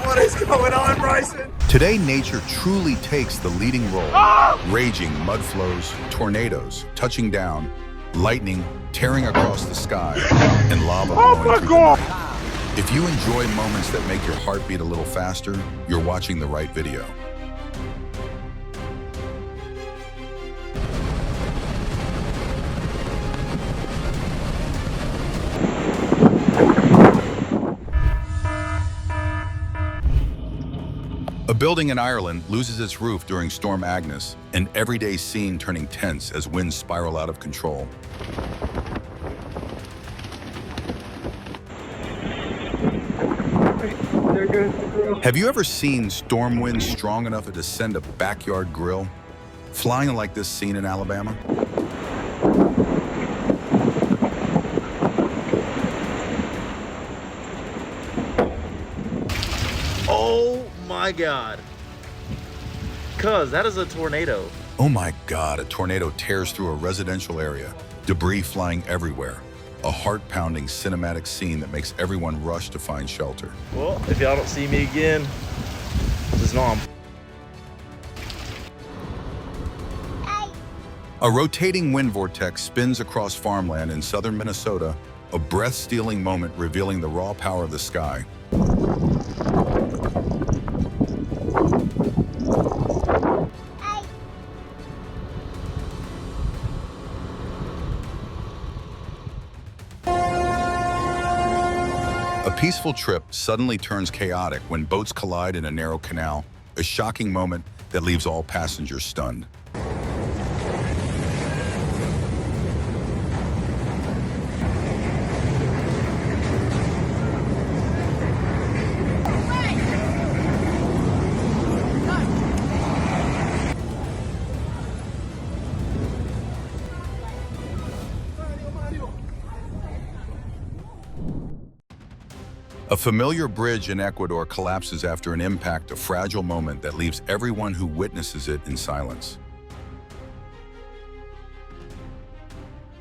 What is going on, Bryson? Today, nature truly takes the leading role. Raging mud flows, tornadoes touching down, lightning tearing across the sky, and lava blowing through the night. If you enjoy moments that make your heart beat a little faster, you're watching the right video. A building in Ireland loses its roof during Storm Agnes, an everyday scene turning tense as winds spiral out of control. Have you ever seen storm winds strong enough to send a backyard grill flying like this scene in Alabama? Oh my God. Cuz that is a tornado. Oh my God, a tornado tears through a residential area, debris flying everywhere. A heart-pounding cinematic scene that makes everyone rush to find shelter. Well, if y'all don't see me again, just know I'm... A rotating wind vortex spins across farmland in southern Minnesota, a breath-stealing moment revealing the raw power of the sky. A peaceful trip suddenly turns chaotic when boats collide in a narrow canal, a shocking moment that leaves all passengers stunned. A familiar bridge in Ecuador collapses after an impact, a fragile moment that leaves everyone who witnesses it in silence.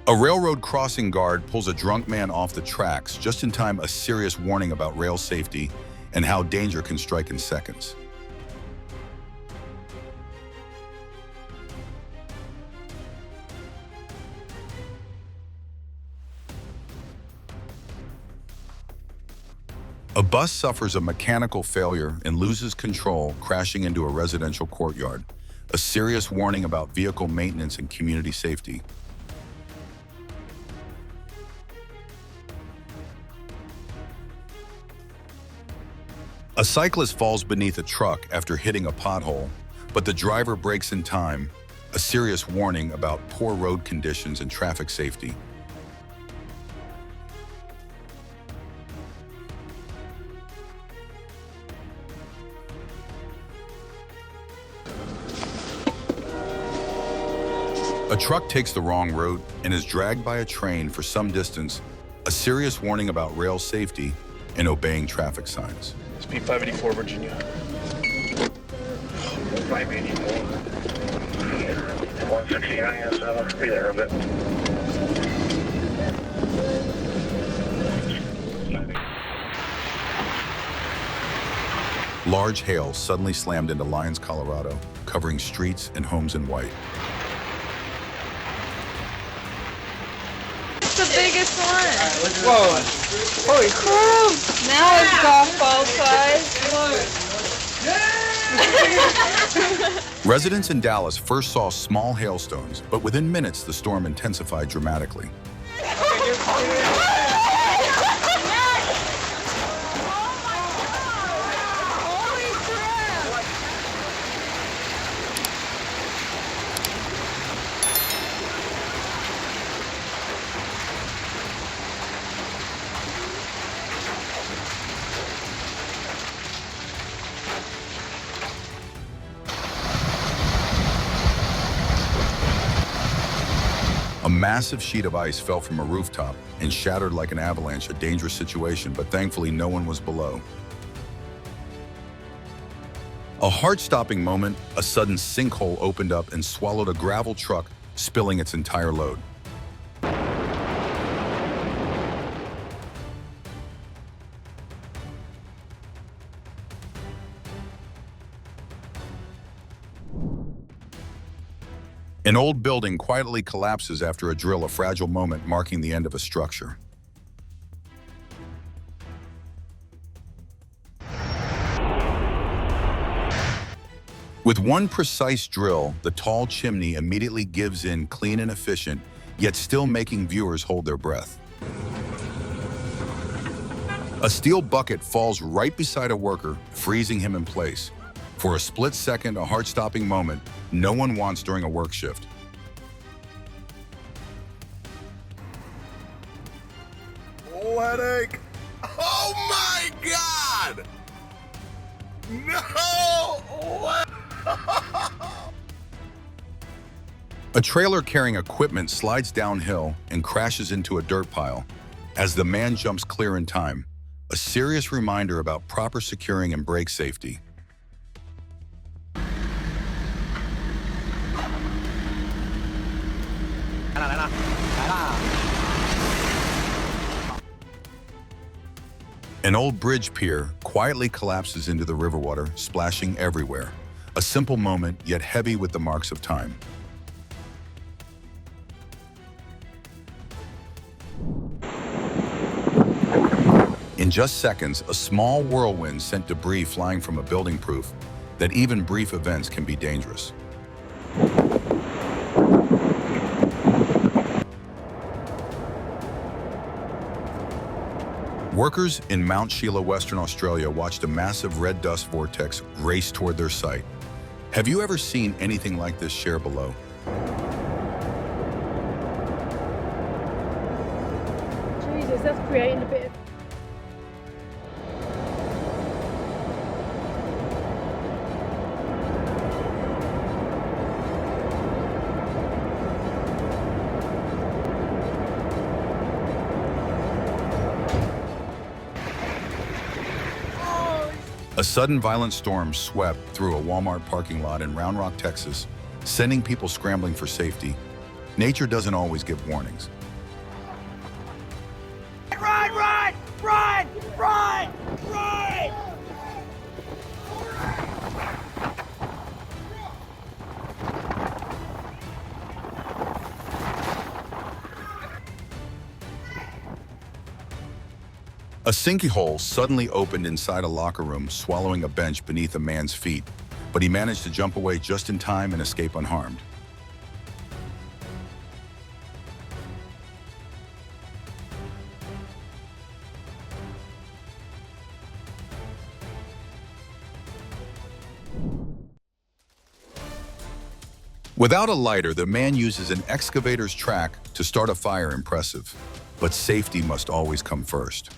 A railroad crossing guard pulls a drunk man off the tracks, just in time a serious warning about rail safety and how danger can strike in seconds. A bus suffers a mechanical failure and loses control, crashing into a residential courtyard. A serious warning about vehicle maintenance and community safety. A cyclist falls beneath a truck after hitting a pothole, but the driver brakes in time. A serious warning about poor road conditions and traffic safety. A truck takes the wrong route and is dragged by a train for some distance, a serious warning about rail safety and obeying traffic signs. Speed 584, Virginia. 584. 169, be there a bit. Large hail suddenly slammed into Lyons, Colorado, covering streets and homes in white. The biggest one. Whoa. Holy crap. Now it's golf ball size. Residents in Dallas first saw small hailstones, but within minutes the storm intensified dramatically. A massive sheet of ice fell from a rooftop and shattered like an avalanche, a dangerous situation, but thankfully no one was below. A heart-stopping moment, a sudden sinkhole opened up and swallowed a gravel truck, spilling its entire load. An old building quietly collapses after a drill, a fragile moment marking the end of a structure. With one precise drill, the tall chimney immediately gives in, clean and efficient, yet still making viewers hold their breath. A steel bucket falls right beside a worker, freezing him in place. For a split second, a heart-stopping moment no one wants during a work shift. Oh, headache. Oh my God! No! What? A trailer carrying equipment slides downhill and crashes into a dirt pile. As the man jumps clear in time, a serious reminder about proper securing and brake safety. An old bridge pier quietly collapses into the river water, splashing everywhere. A simple moment, yet heavy with the marks of time. In just seconds, a small whirlwind sent debris flying from a building, proof that even brief events can be dangerous. Workers in Mount Sheila, Western Australia watched a massive red dust vortex race toward their site. Have you ever seen anything like this? Share below. Jesus, that's creating a bit of... A sudden violent storm swept through a Walmart parking lot in Round Rock, Texas, sending people scrambling for safety. Nature doesn't always give warnings. Run! Run! Run! Run! Run! A sinkhole suddenly opened inside a locker room, swallowing a bench beneath a man's feet, but he managed to jump away just in time and escape unharmed. Without a lighter, the man uses an excavator's track to start a fire. Impressive, but safety must always come first.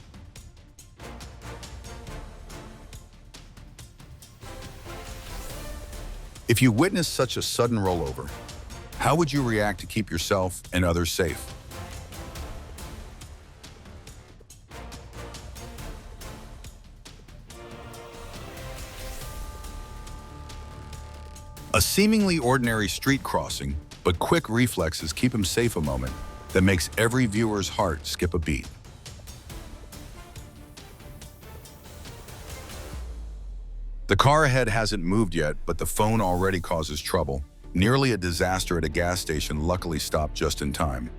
If you witness such a sudden rollover, how would you react to keep yourself and others safe? A seemingly ordinary street crossing, but quick reflexes keep him safe, a moment that makes every viewer's heart skip a beat. The car ahead hasn't moved yet, but the phone already causes trouble. Nearly a disaster at a gas station, luckily stopped just in time.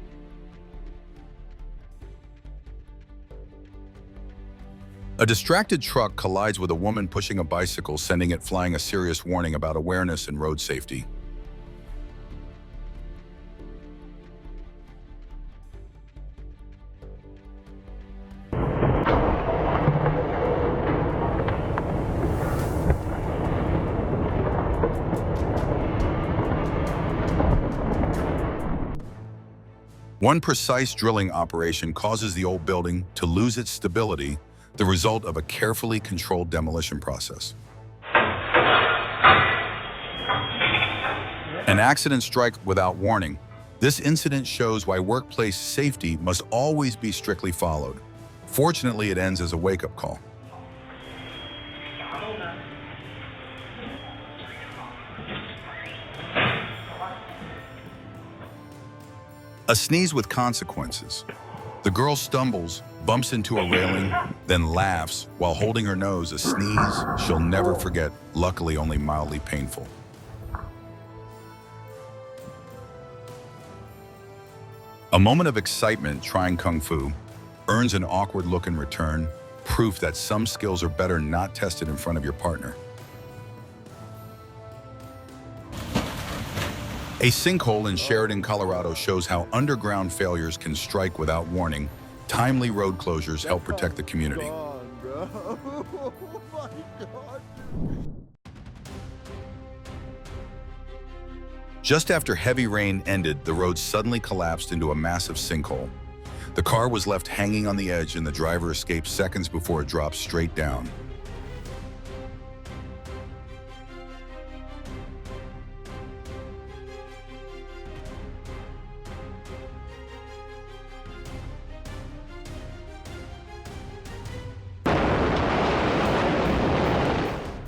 A distracted truck collides with a woman pushing a bicycle, sending it flying, a serious warning about awareness and road safety. One precise drilling operation causes the old building to lose its stability, the result of a carefully controlled demolition process. An accident strike without warning. This incident shows why workplace safety must always be strictly followed. Fortunately, it ends as a wake-up call. A sneeze with consequences. The girl stumbles, bumps into a railing, then laughs while holding her nose, a sneeze she'll never forget, luckily only mildly painful. A moment of excitement trying Kung Fu earns an awkward look in return, proof that some skills are better not tested in front of your partner. A sinkhole in Sheridan, Colorado shows how underground failures can strike without warning. Timely road closures help protect the community. Just after heavy rain ended, the road suddenly collapsed into a massive sinkhole. The car was left hanging on the edge and the driver escaped seconds before it dropped straight down.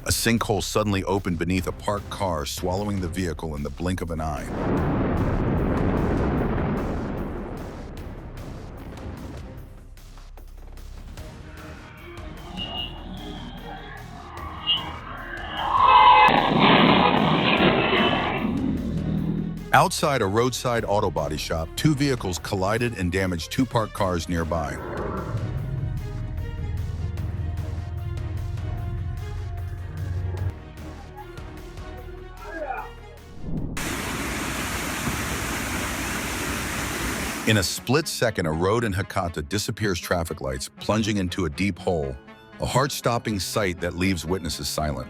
A sinkhole suddenly opened beneath a parked car, swallowing the vehicle in the blink of an eye. Outside a roadside auto body shop, two vehicles collided and damaged two parked cars nearby. In a split second, a road in Hakata disappears traffic lights, plunging into a deep hole, a heart-stopping sight that leaves witnesses silent.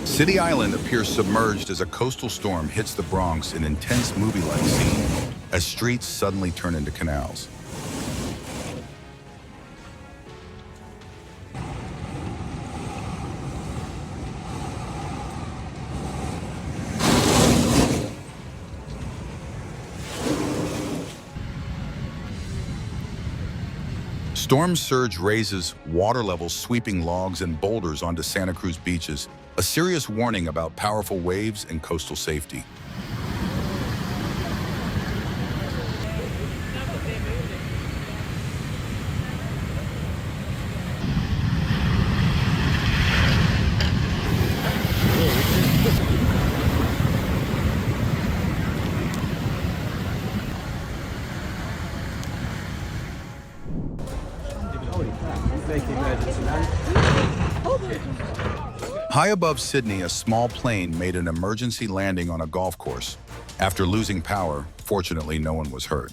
City Island appears submerged as a coastal storm hits the Bronx, an intense movie-like scene as streets suddenly turn into canals. Storm surge raises water levels, sweeping logs and boulders onto Santa Cruz beaches, a serious warning about powerful waves and coastal safety. High above Sydney, a small plane made an emergency landing on a golf course. After losing power, fortunately, no one was hurt.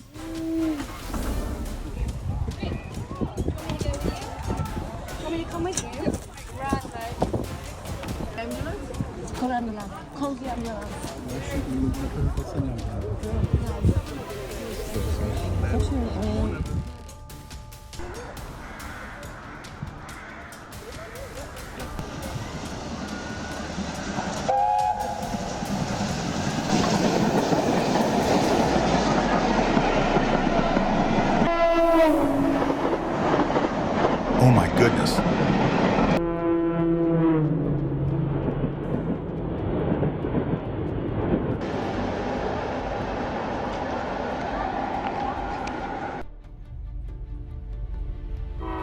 Want me to come with you? Ambulance? Call ambulance. Call the ambulance. Oh my goodness.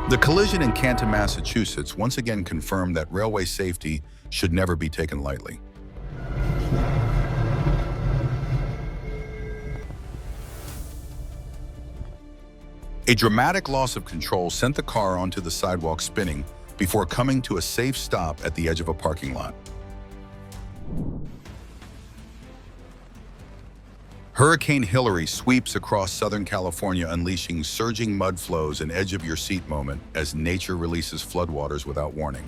The collision in Canton, Massachusetts once again confirmed that railway safety should never be taken lightly. A dramatic loss of control sent the car onto the sidewalk spinning before coming to a safe stop at the edge of a parking lot. Hurricane Hilary sweeps across Southern California, unleashing surging mud flows, an edge-of-your-seat moment as nature releases floodwaters without warning.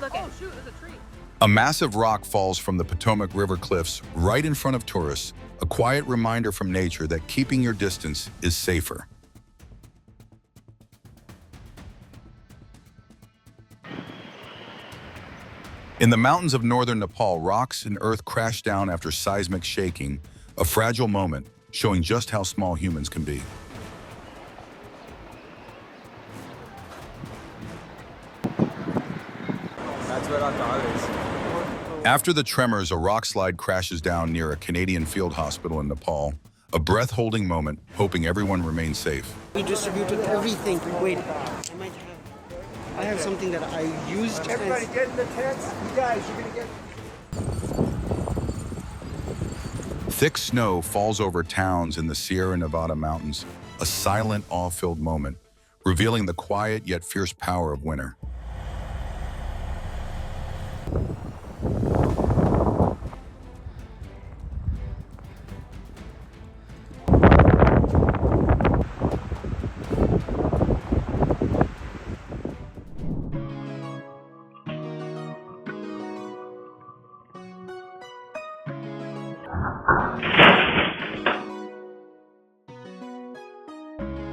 Oh shoot, there's a tree. A massive rock falls from the Potomac River cliffs right in front of tourists, a quiet reminder from nature that keeping your distance is safer. In the mountains of northern Nepal, rocks and earth crash down after seismic shaking, a fragile moment showing just how small humans can be. That's where our car is. After the tremors, a rock slide crashes down near a Canadian field hospital in Nepal, a breath-holding moment, hoping everyone remains safe. We distributed everything. Wait, I have something that I used. Everybody get in the tents. You guys, you're gonna get... Thick snow falls over towns in the Sierra Nevada mountains, a silent, awe-filled moment, revealing the quiet yet fierce power of winter.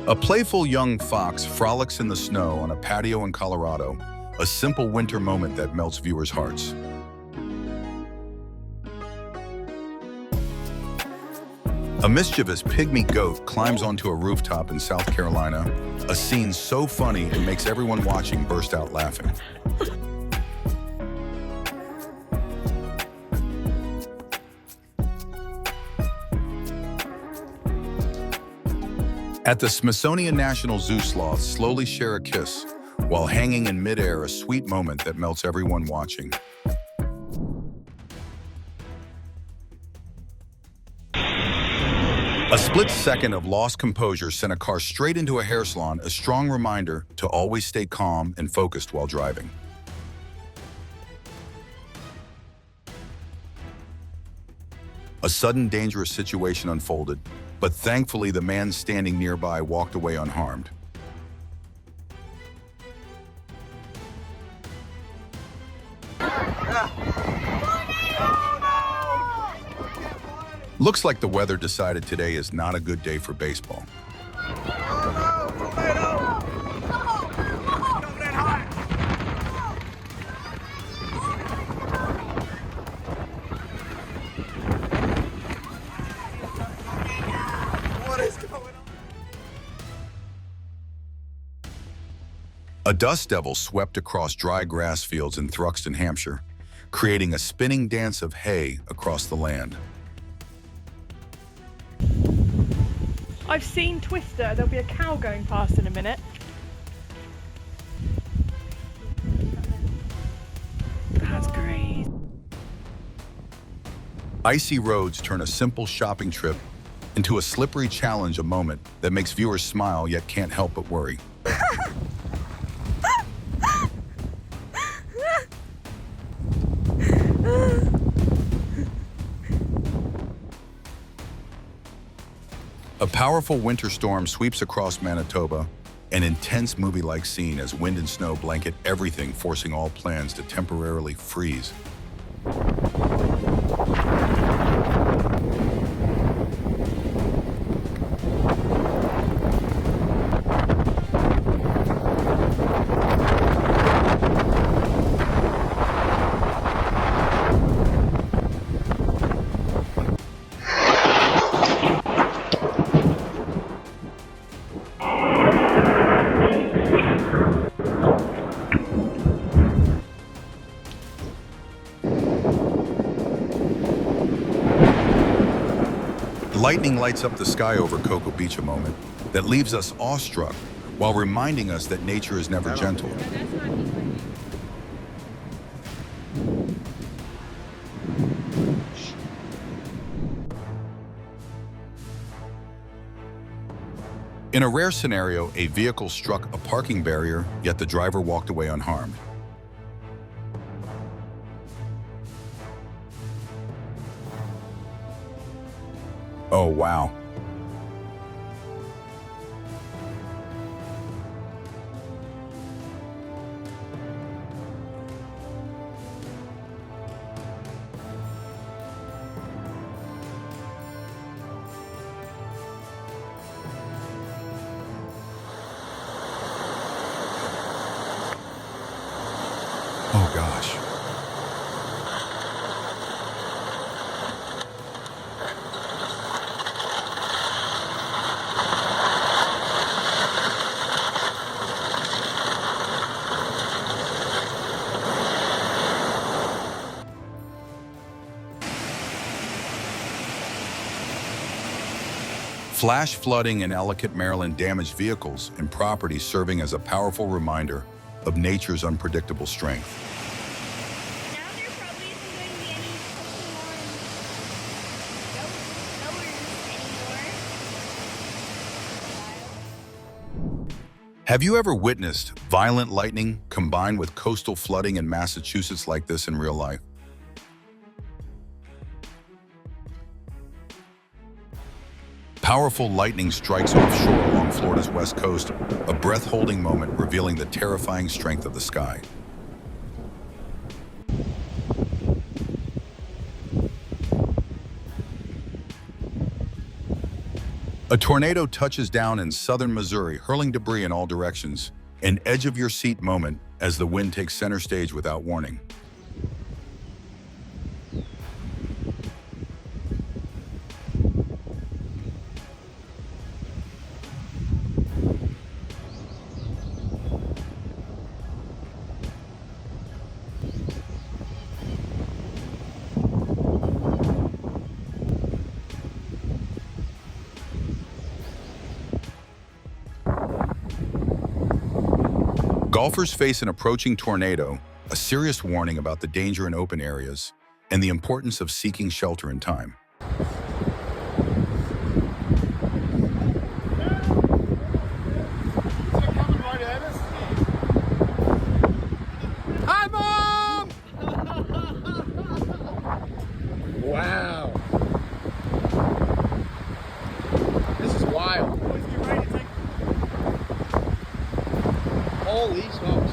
A playful young fox frolics in the snow on a patio in Colorado, a simple winter moment that melts viewers' hearts. A mischievous pygmy goat climbs onto a rooftop in South Carolina, a scene so funny it makes everyone watching burst out laughing. At the Smithsonian National Zoo, sloths slowly share a kiss, while hanging in midair, a sweet moment that melts everyone watching. A split second of lost composure sent a car straight into a hair salon, a strong reminder to always stay calm and focused while driving. A sudden dangerous situation unfolded, but thankfully the man standing nearby walked away unharmed. Looks like the weather decided today is not a good day for baseball. A dust devil swept across dry grass fields in Thruxton, Hampshire, creating a spinning dance of hay across the land. I've seen Twister. There'll be a cow going past in a minute. That's great. Icy roads turn a simple shopping trip into a slippery challenge, a moment that makes viewers smile yet can't help but worry. A powerful winter storm sweeps across Manitoba, an intense movie-like scene as wind and snow blanket everything, forcing all plans to temporarily freeze. Lightning lights up the sky over Cocoa Beach, a moment that leaves us awestruck while reminding us that nature is never gentle. In a rare scenario, a vehicle struck a parking barrier, yet the driver walked away unharmed. Oh, wow. Oh, gosh. Flash flooding in Ellicott, Maryland damaged vehicles and property, serving as a powerful reminder of nature's unpredictable strength. Now there probably isn't going to be any Pokemon anymore. Have you ever witnessed violent lightning combined with coastal flooding in Massachusetts like this in real life? Powerful lightning strikes offshore along Florida's west coast, a breath-holding moment revealing the terrifying strength of the sky. A tornado touches down in southern Missouri, hurling debris in all directions, an edge-of-your-seat moment as the wind takes center stage without warning. Golfers face an approaching tornado, a serious warning about the danger in open areas and the importance of seeking shelter in time. Hi, Mom! Wow. This is wild. Holy smokes.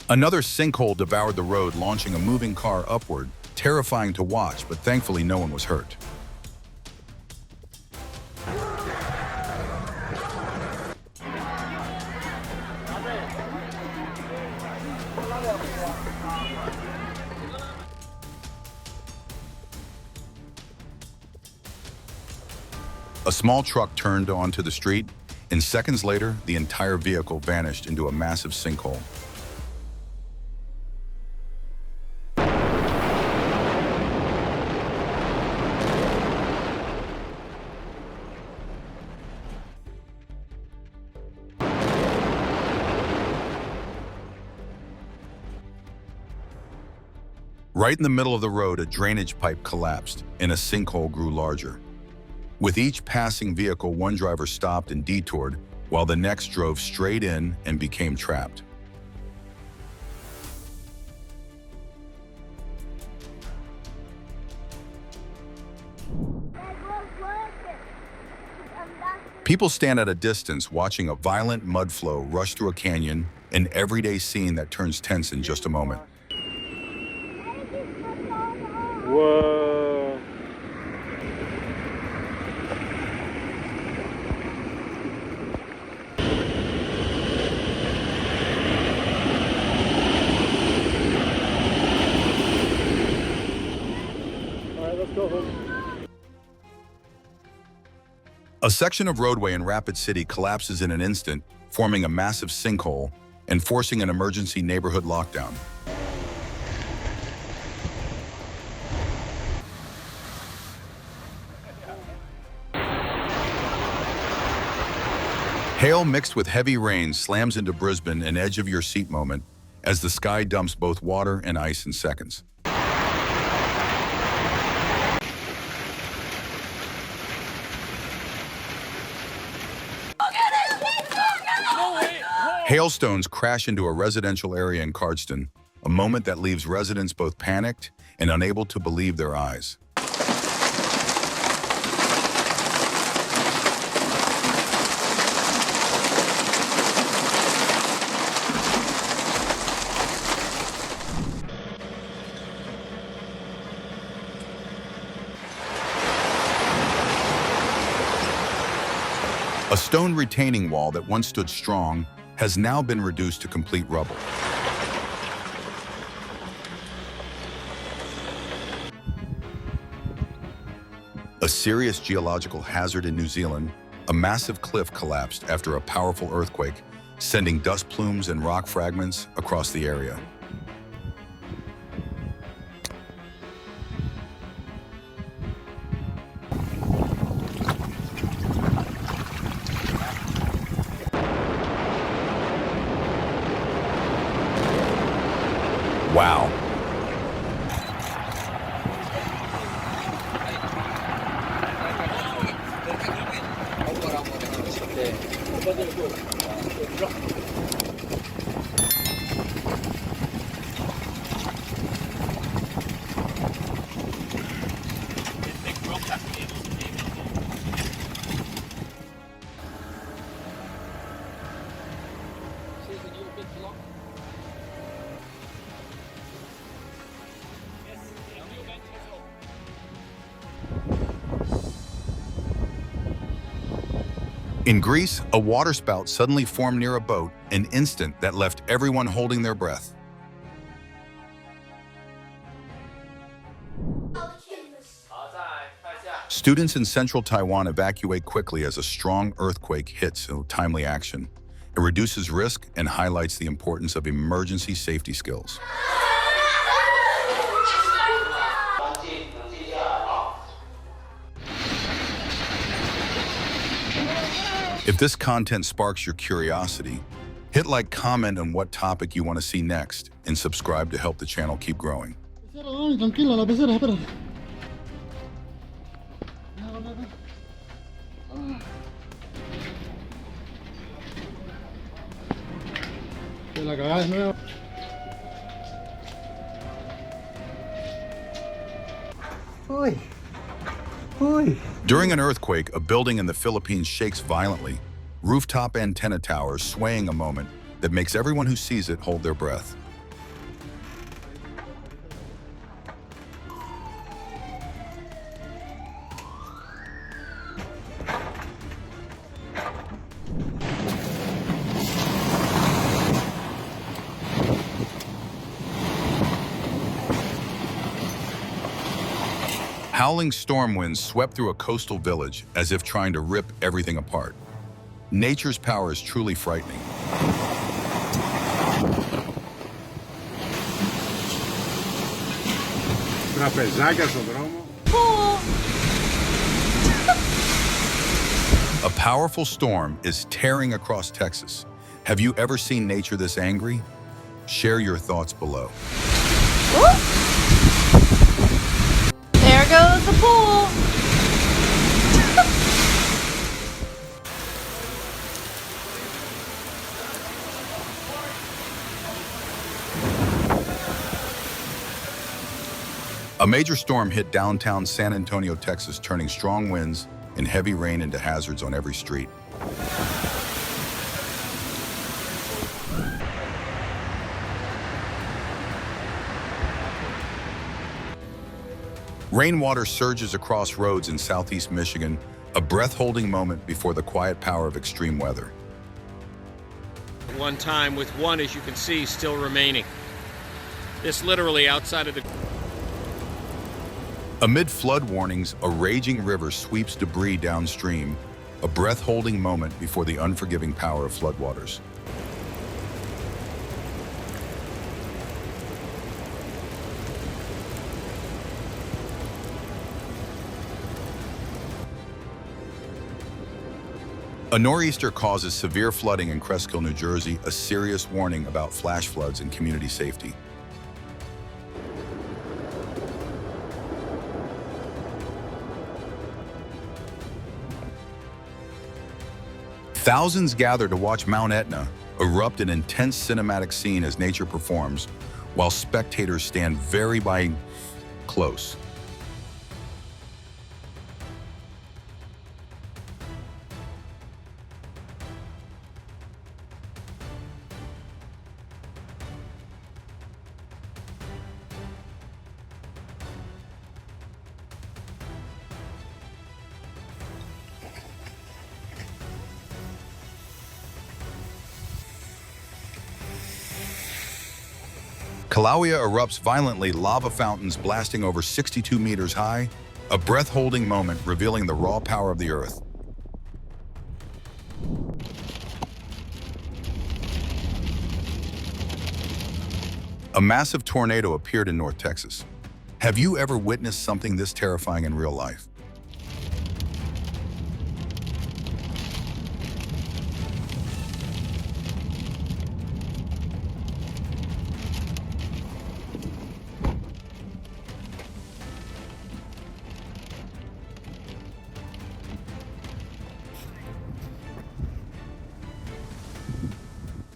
Another sinkhole devoured the road, launching a moving car upward, terrifying to watch, but thankfully no one was hurt. A small truck turned onto the street, and seconds later, the entire vehicle vanished into a massive sinkhole. Right in the middle of the road, a drainage pipe collapsed, and a sinkhole grew larger. With each passing vehicle, one driver stopped and detoured, while the next drove straight in and became trapped. People stand at a distance watching a violent mud flow rush through a canyon, an everyday scene that turns tense in just a moment. Whoa. All right, let's go home. A section of roadway in Rapid City collapses in an instant, forming a massive sinkhole and forcing an emergency neighborhood lockdown. Hail mixed with heavy rain slams into Brisbane, an edge-of-your-seat moment, as the sky dumps both water and ice in seconds. Hailstones crash into a residential area in Cardston, a moment that leaves residents both panicked and unable to believe their eyes. A stone retaining wall that once stood strong has now been reduced to complete rubble. A serious geological hazard in New Zealand, a massive cliff collapsed after a powerful earthquake, sending dust plumes and rock fragments across the area. Wow. In Greece, a waterspout suddenly formed near a boat, an instant that left everyone holding their breath. Students in central Taiwan evacuate quickly as a strong earthquake hits with timely action. It reduces risk and highlights the importance of emergency safety skills. If this content sparks your curiosity, hit like, comment on what topic you want to see next, and subscribe to help the channel keep growing. Tranquila, la pecera, espérate. Te la cagás de nuevo. Uy. Uy. During an earthquake, a building in the Philippines shakes violently, rooftop antenna towers swaying a moment that makes everyone who sees it hold their breath. Howling storm winds swept through a coastal village as if trying to rip everything apart. Nature's power is truly frightening. A powerful storm is tearing across Texas. Have you ever seen nature this angry? Share your thoughts below. There goes the pool. A major storm hit downtown San Antonio, Texas, turning strong winds and heavy rain into hazards on every street. Rainwater surges across roads in southeast Michigan, a breath-holding moment before the quiet power of extreme weather. One time with one, as you can see, still remaining. This literally outside of the... Amid flood warnings, a raging river sweeps debris downstream, a breath-holding moment before the unforgiving power of floodwaters. A nor'easter causes severe flooding in Cresskill, New Jersey, a serious warning about flash floods and community safety. Thousands gather to watch Mount Etna erupt, an intense cinematic scene as nature performs, while spectators stand very close. Kilauea erupts violently, lava fountains blasting over 62 meters high, A breath-holding moment revealing the raw power of the earth. A massive tornado appeared in North Texas. Have you ever witnessed something this terrifying in real life?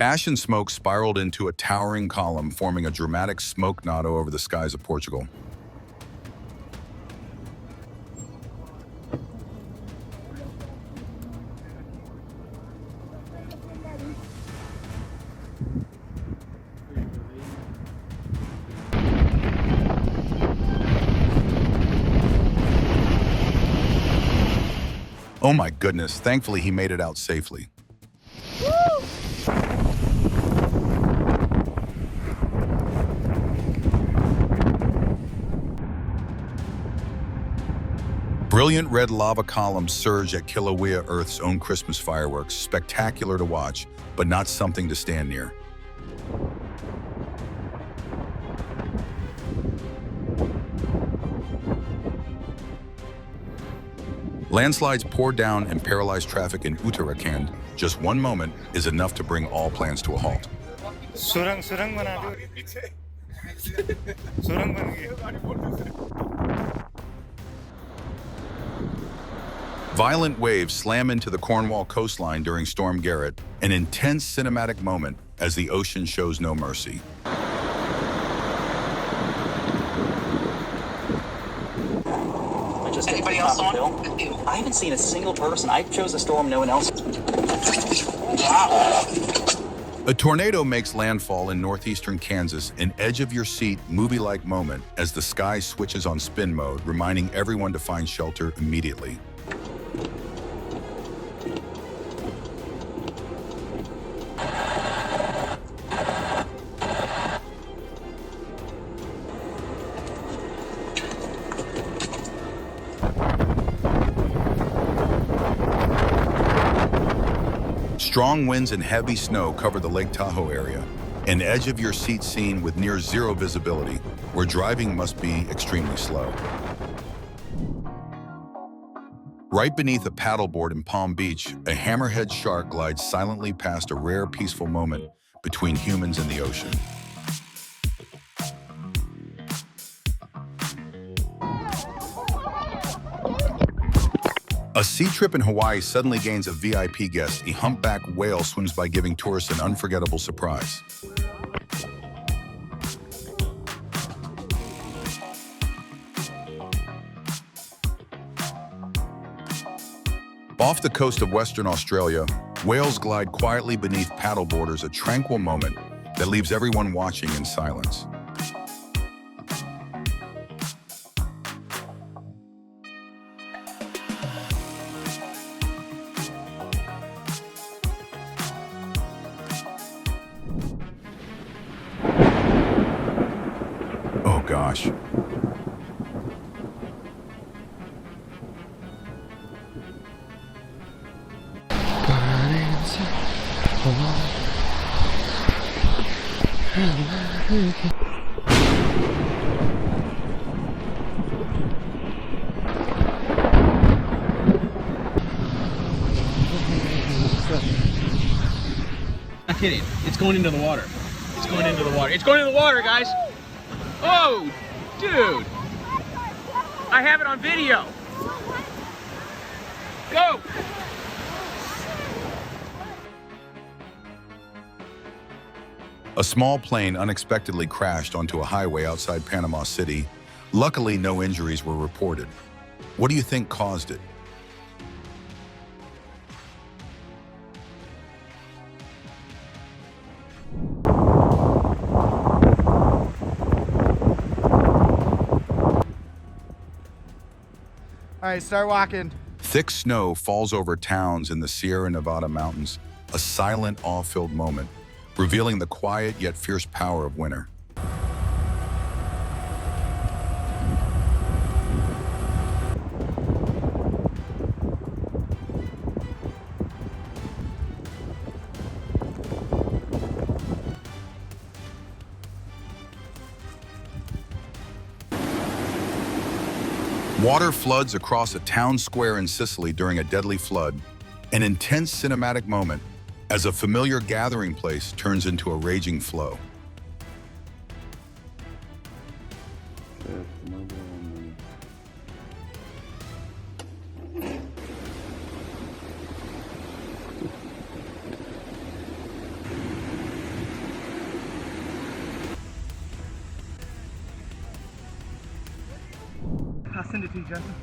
Ash and smoke spiraled into a towering column, forming a dramatic smoke nado over the skies of Portugal. Oh my goodness, thankfully he made it out safely. Brilliant red lava columns surge at Kilauea, Earth's own Christmas fireworks. Spectacular to watch, but not something to stand near. Landslides pour down and paralyze traffic in Uttarakhand. Just one moment is enough to bring all plans to a halt. Violent waves slam into the Cornwall coastline during Storm Garrett, an intense cinematic moment as the ocean shows no mercy. Anybody else on? I haven't seen a single person. I chose a storm, no one else. A tornado makes landfall in northeastern Kansas, an edge-of-your-seat, movie-like moment as the sky switches on spin mode, reminding everyone to find shelter immediately. Strong winds and heavy snow cover the Lake Tahoe area, an edge-of-your-seat scene with near zero visibility, where driving must be extremely slow. Right beneath a paddleboard in Palm Beach, a hammerhead shark glides silently past a rare, peaceful moment between humans and the ocean. A sea trip in Hawaii suddenly gains a VIP guest. A humpback whale swims by, giving tourists an unforgettable surprise. Off the coast of Western Australia, whales glide quietly beneath paddleboarders, a tranquil moment that leaves everyone watching in silence. Oh gosh. Not kidding. It's going into the water. It's going into the water. It's going into the water, guys. Oh, dude. I have it on video. Go. A small plane unexpectedly crashed onto a highway outside Panama City. Luckily, no injuries were reported. What do you think caused it? All right, start walking. Thick snow falls over towns in the Sierra Nevada mountains, a silent, awe-filled moment, revealing the quiet yet fierce power of winter. Water floods across a town square in Sicily during a deadly flood, an intense cinematic moment as a familiar gathering place turns into a raging flow. I'll send it to you, Justin.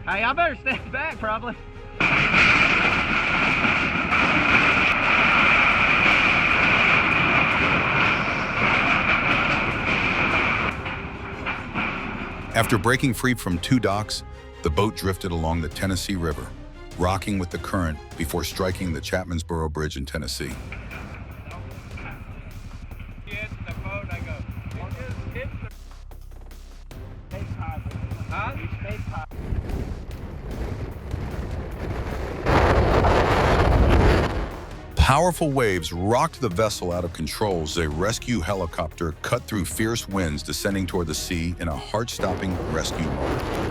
Hey, I better step back, probably. After breaking free from 2 docks, the boat drifted along the Tennessee River, rocking with the current before striking the Chapmansboro Bridge in Tennessee. Powerful waves rocked the vessel out of control as a rescue helicopter cut through fierce winds, descending toward the sea in a heart-stopping rescue moment.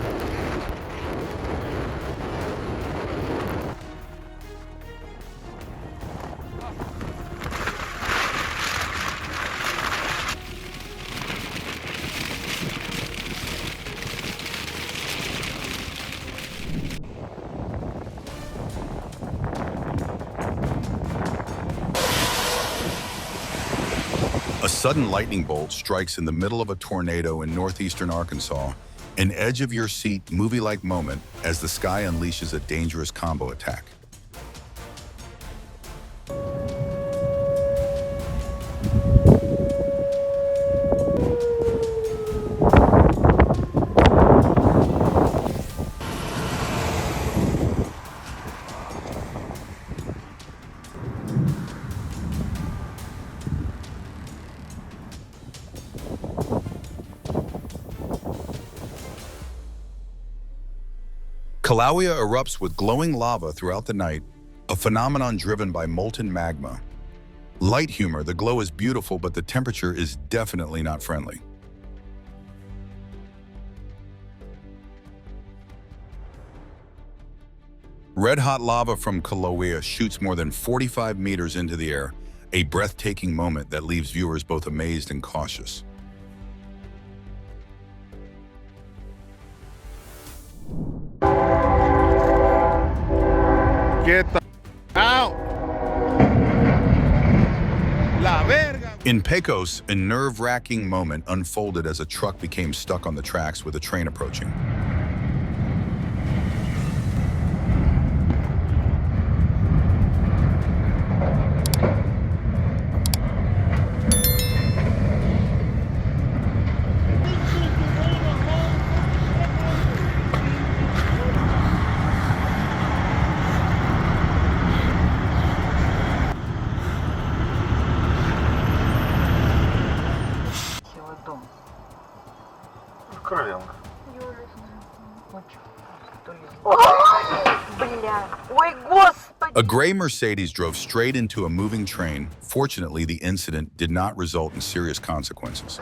A sudden lightning bolt strikes in the middle of a tornado in northeastern Arkansas, an edge-of-your-seat movie-like moment as the sky unleashes a dangerous combo attack. Kilauea erupts with glowing lava throughout the night, a phenomenon driven by molten magma. Light humor, the glow is beautiful, but the temperature is definitely not friendly. Red-hot lava from Kilauea shoots more than 45 meters into the air, a breathtaking moment that leaves viewers both amazed and cautious. Get the out! La verga! In Pecos, a nerve-wracking moment unfolded as a truck became stuck on the tracks with a train approaching. A gray Mercedes drove straight into a moving train. Fortunately, the incident did not result in serious consequences.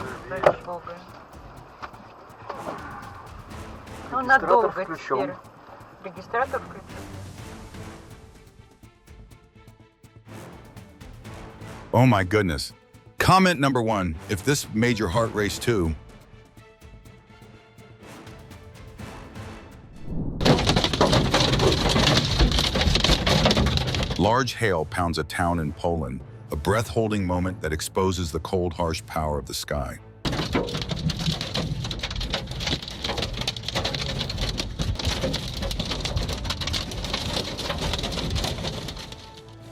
Oh my goodness. Comment number 1, if this made your heart race too. Large hail pounds a town in Poland, a breath-holding moment that exposes the cold, harsh power of the sky.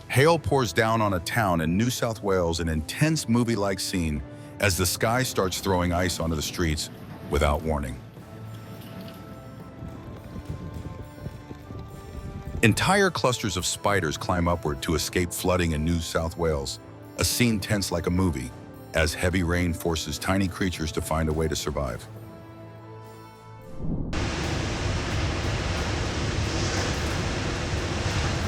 Hail pours down on a town in New South Wales, an intense movie-like scene as the sky starts throwing ice onto the streets without warning. Entire clusters of spiders climb upward to escape flooding in New South Wales, a scene tense like a movie, as heavy rain forces tiny creatures to find a way to survive.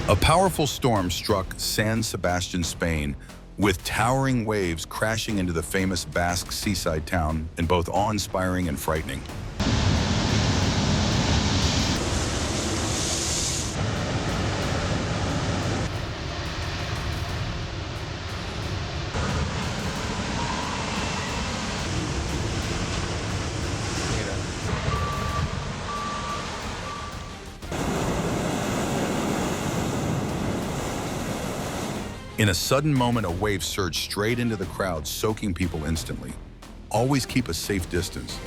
A powerful storm struck San Sebastian, Spain, with towering waves crashing into the famous Basque seaside town in both awe-inspiring and frightening. In a sudden moment, a wave surged straight into the crowd, soaking people instantly. Always keep a safe distance.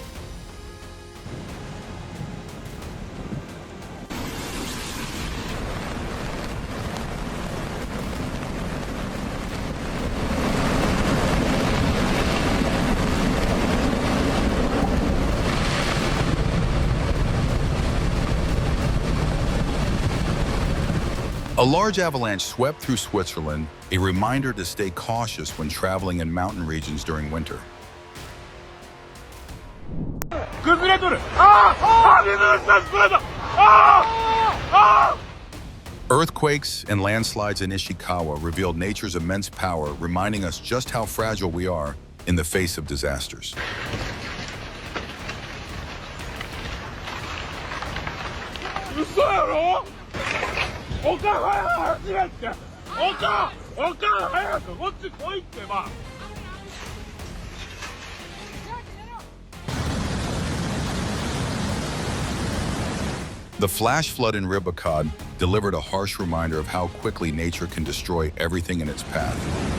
A large avalanche swept through Switzerland, a reminder to stay cautious when traveling in mountain regions during winter. Earthquakes and landslides in Ishikawa revealed nature's immense power, reminding us just how fragile we are in the face of disasters. The flash flood in Ribacad delivered a harsh reminder of how quickly nature can destroy everything in its path.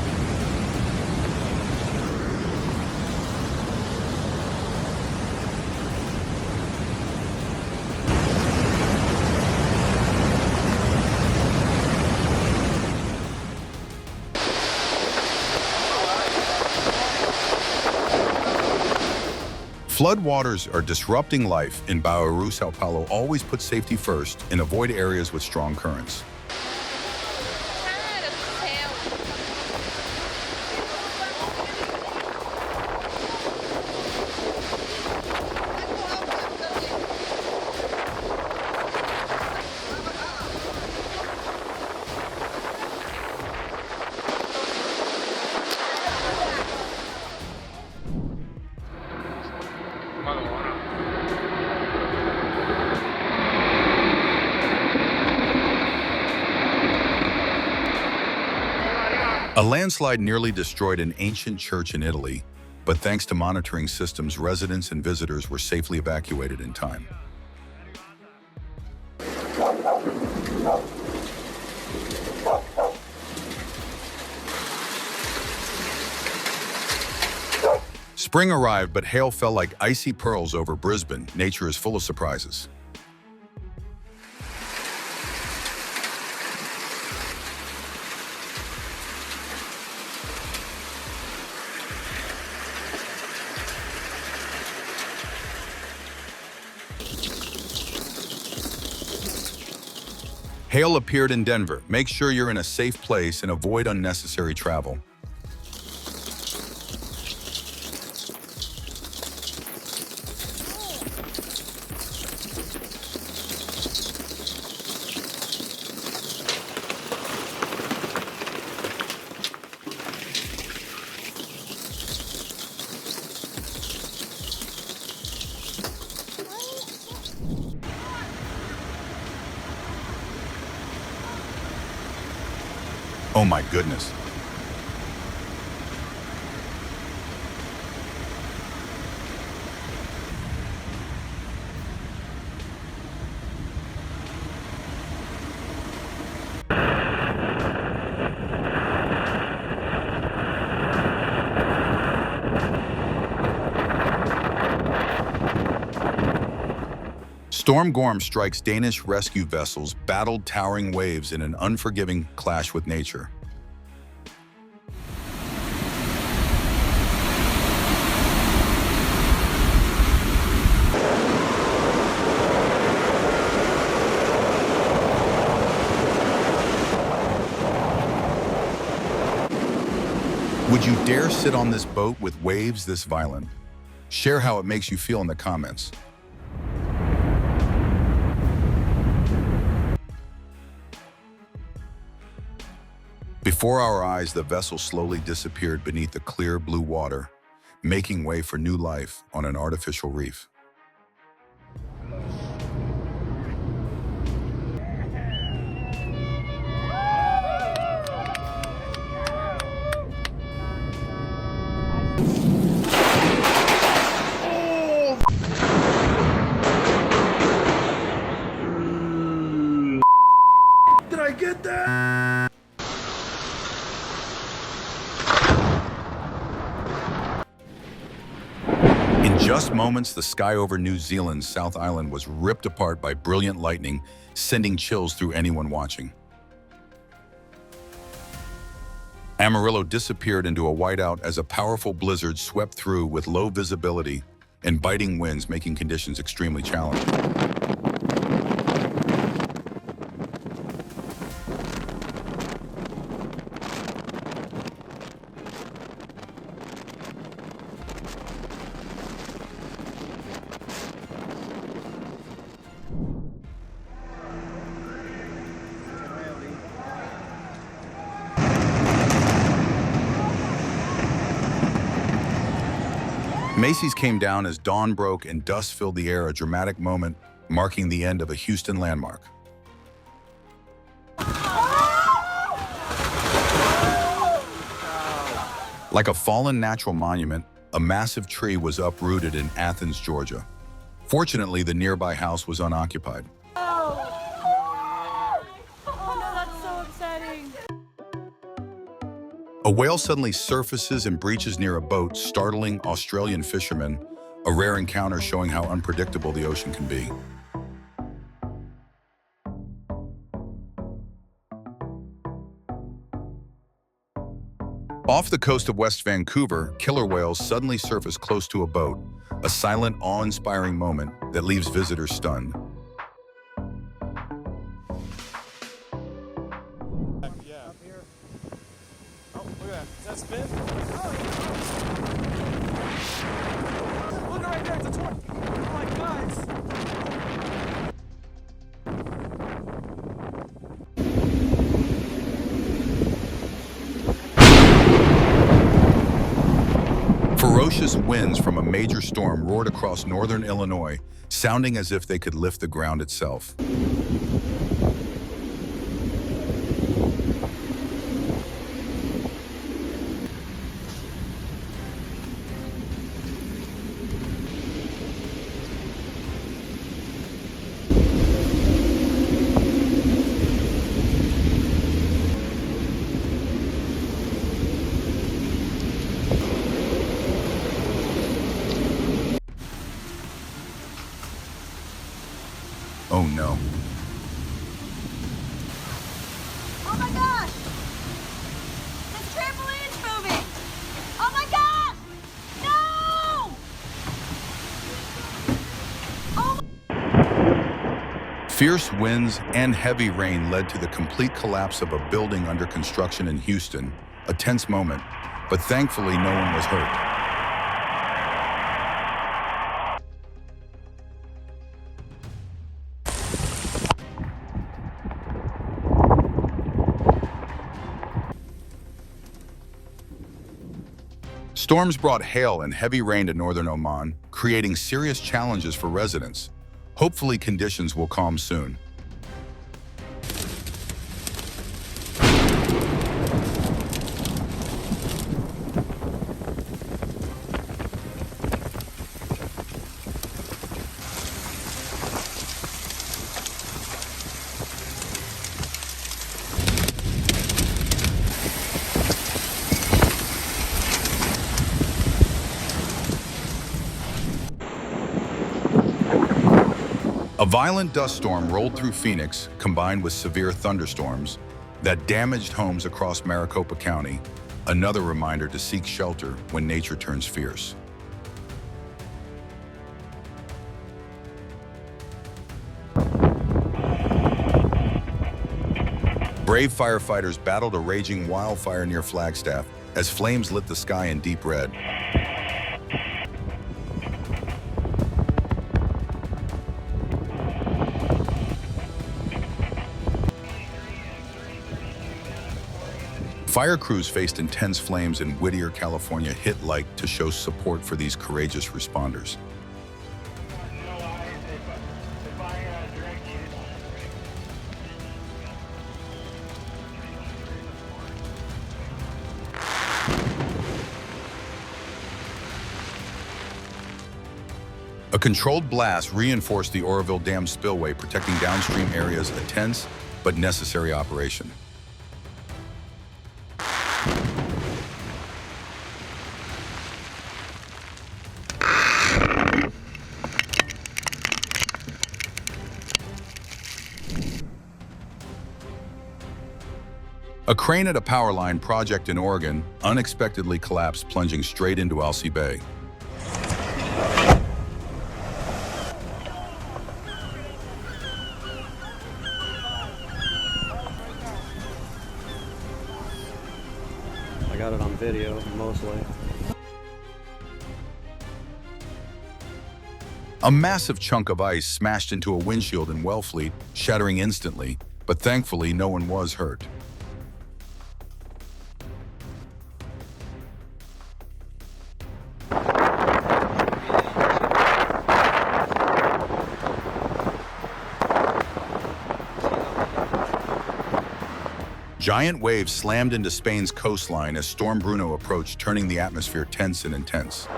Floodwaters are disrupting life in Bauru, Sao Paulo. Always put safety first and avoid areas with strong currents. A landslide nearly destroyed an ancient church in Italy, but thanks to monitoring systems, residents and visitors were safely evacuated in time. Spring arrived, but hail fell like icy pearls over Brisbane. Nature is full of surprises. Hail appeared in Denver. Make sure you're in a safe place and avoid unnecessary travel. Oh my goodness. Storm Gorm strikes Danish rescue vessels, battled towering waves in an unforgiving clash with nature. Would you dare sit on this boat with waves this violent? Share how it makes you feel in the comments. Before our eyes, the vessel slowly disappeared beneath the clear blue water, making way for new life on an artificial reef. Did I get that? In just moments, the sky over New Zealand's South Island was ripped apart by brilliant lightning, sending chills through anyone watching. Amarillo disappeared into a whiteout as a powerful blizzard swept through with low visibility and biting winds, making conditions extremely challenging. Macy's came down as dawn broke and dust filled the air, a dramatic moment marking the end of a Houston landmark. Like a fallen natural monument, a massive tree was uprooted in Athens, Georgia. Fortunately, the nearby house was unoccupied. Oh no, that's so upsetting. A whale suddenly surfaces and breaches near a boat, startling Australian fishermen, a rare encounter showing how unpredictable the ocean can be. Off the coast of West Vancouver, killer whales suddenly surface close to a boat, a silent, awe-inspiring moment that leaves visitors stunned. Yeah. Up here. Oh, look at that. Is that spin? Look right there. It's a 20. Oh my God. Ferocious winds from a major storm roared across northern Illinois, sounding as if they could lift the ground itself. Oh no. Oh my gosh! This trampoline's moving! Oh my gosh! No! Oh. Fierce winds and heavy rain led to the complete collapse of a building under construction in Houston, a tense moment, but thankfully no one was hurt. Storms brought hail and heavy rain to northern Oman, creating serious challenges for residents. Hopefully, conditions will calm soon. A violent dust storm rolled through Phoenix, combined with severe thunderstorms that damaged homes across Maricopa County, another reminder to seek shelter when nature turns fierce. Brave firefighters battled a raging wildfire near Flagstaff as flames lit the sky in deep red. Fire crews faced intense flames in Whittier, California hit like to show support for these courageous responders. A controlled blast reinforced the Oroville Dam spillway, protecting downstream areas, a tense but necessary operation. A crane at a power line project in Oregon unexpectedly collapsed, plunging straight into Alsea Bay. I got it on video, mostly. A massive chunk of ice smashed into a windshield in Wellfleet, shattering instantly, but thankfully no one was hurt. Giant waves slammed into Spain's coastline as Storm Bruno approached, turning the atmosphere tense and intense.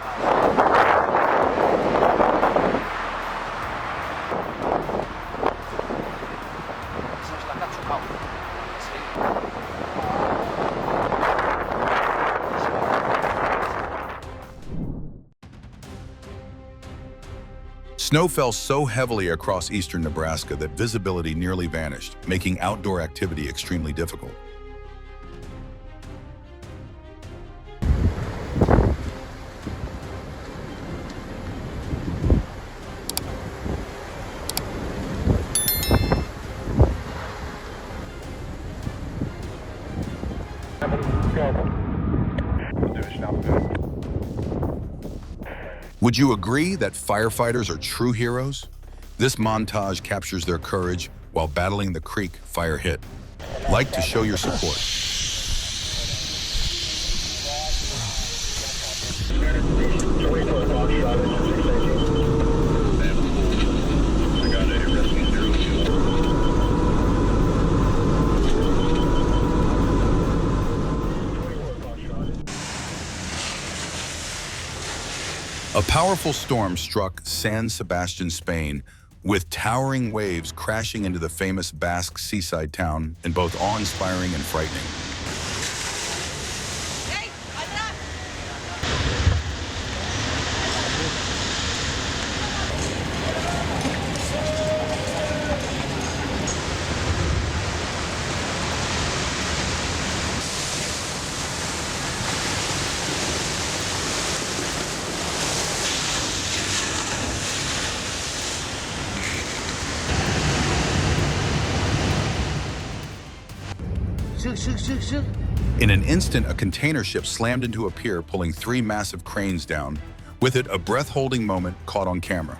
Snow fell so heavily across eastern Nebraska that visibility nearly vanished, making outdoor activity extremely difficult. Would you agree that firefighters are true heroes? This montage captures their courage while battling the creek fire hit. Like to show your support. A powerful storm struck San Sebastian, Spain, with towering waves crashing into the famous Basque seaside town in both awe-inspiring and frightening. In an instant, a container ship slammed into a pier, pulling 3 massive cranes down. With it, a breath-holding moment caught on camera.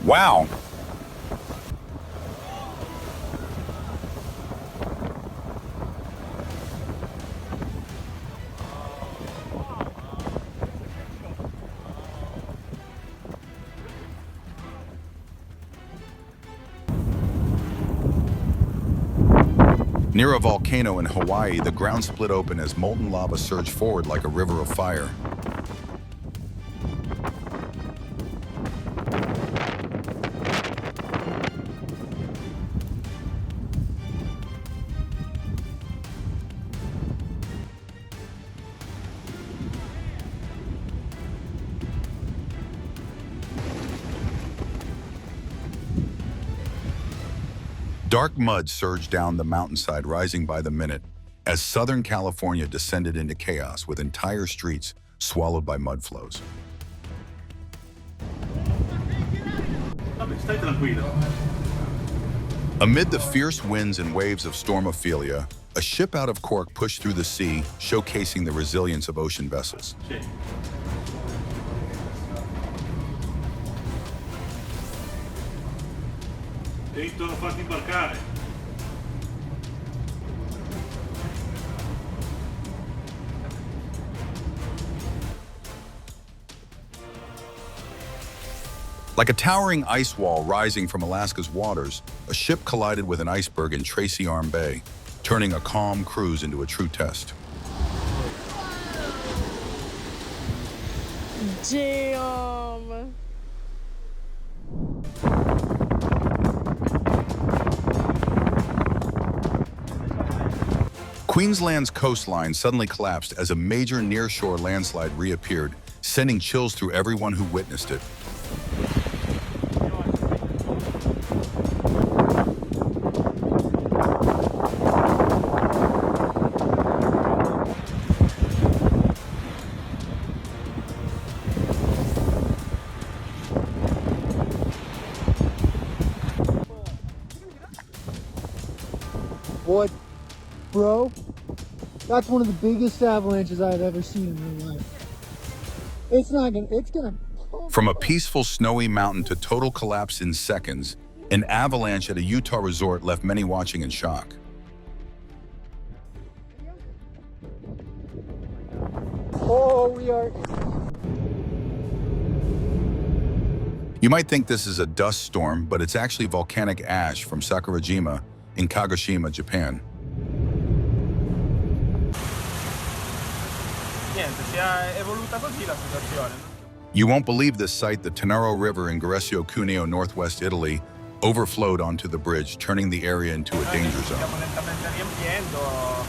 Wow! Near a volcano in Hawaii, the ground split open as molten lava surged forward like a river of fire. Dark mud surged down the mountainside, rising by the minute, as Southern California descended into chaos with entire streets swallowed by mud flows. Amid the fierce winds and waves of Storm Ophelia, a ship out of Cork pushed through the sea, showcasing the resilience of ocean vessels. Like a towering ice wall rising from Alaska's waters, a ship collided with an iceberg in Tracy Arm Bay, turning a calm cruise into a true test. Damn. Queensland's coastline suddenly collapsed as a major nearshore landslide reappeared, sending chills through everyone who witnessed it. What, bro? That's one of the biggest avalanches I've ever seen in my life. It's gonna. From a peaceful snowy mountain to total collapse in seconds, an avalanche at a Utah resort left many watching in shock. Oh, we are. You might think this is a dust storm, but it's actually volcanic ash from Sakurajima in Kagoshima, Japan. Niente, si è evoluta così la situazione. You won't believe this sight. The Tenero River in Goresio Cuneo, northwest Italy, overflowed onto the bridge, turning the area into a danger zone. Stiamo lentamente riempiendo,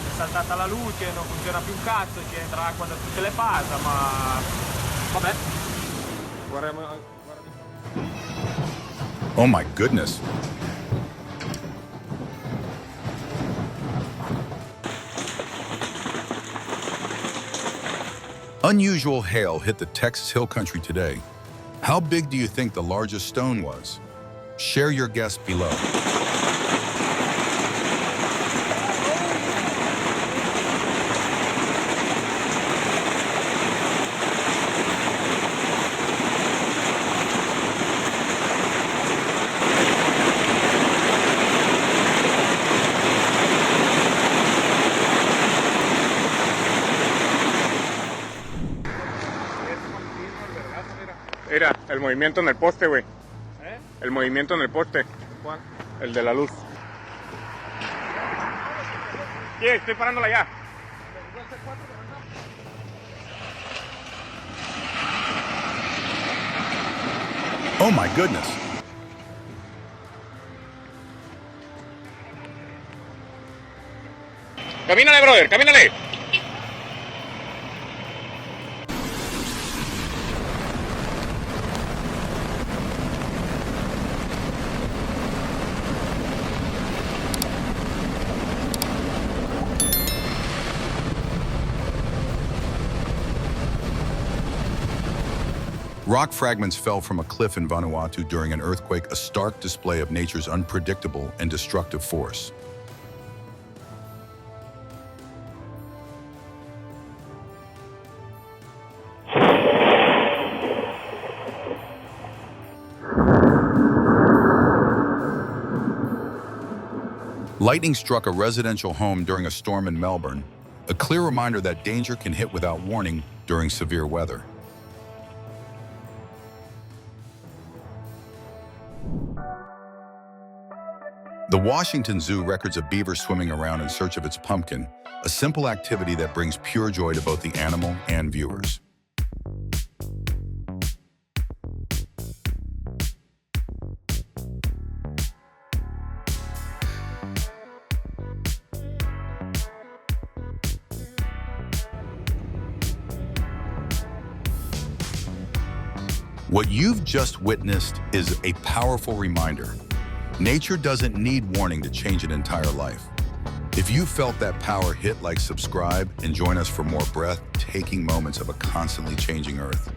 è saltata la luce, non funziona più un cazzo, ci entra acqua da tutte le parti, ma vabbè. Guardiamo. Oh my goodness. Unusual hail hit the Texas Hill Country today. How big do you think the largest stone was? Share your guess below. Mira, el movimiento en el poste, güey. El movimiento en el poste. ¿Cuál? El de la luz. Sí, estoy parándola ya. Oh my goodness. Camínale, brother, camínale. Rock fragments fell from a cliff in Vanuatu during an earthquake, a stark display of nature's unpredictable and destructive force. Lightning struck a residential home during a storm in Melbourne, a clear reminder that danger can hit without warning during severe weather. The Washington Zoo records a beaver swimming around in search of its pumpkin, a simple activity that brings pure joy to both the animal and viewers. What you've just witnessed is a powerful reminder. Nature doesn't need warning to change an entire life. If you felt that power, hit like, subscribe, and join us for more breathtaking moments of a constantly changing Earth.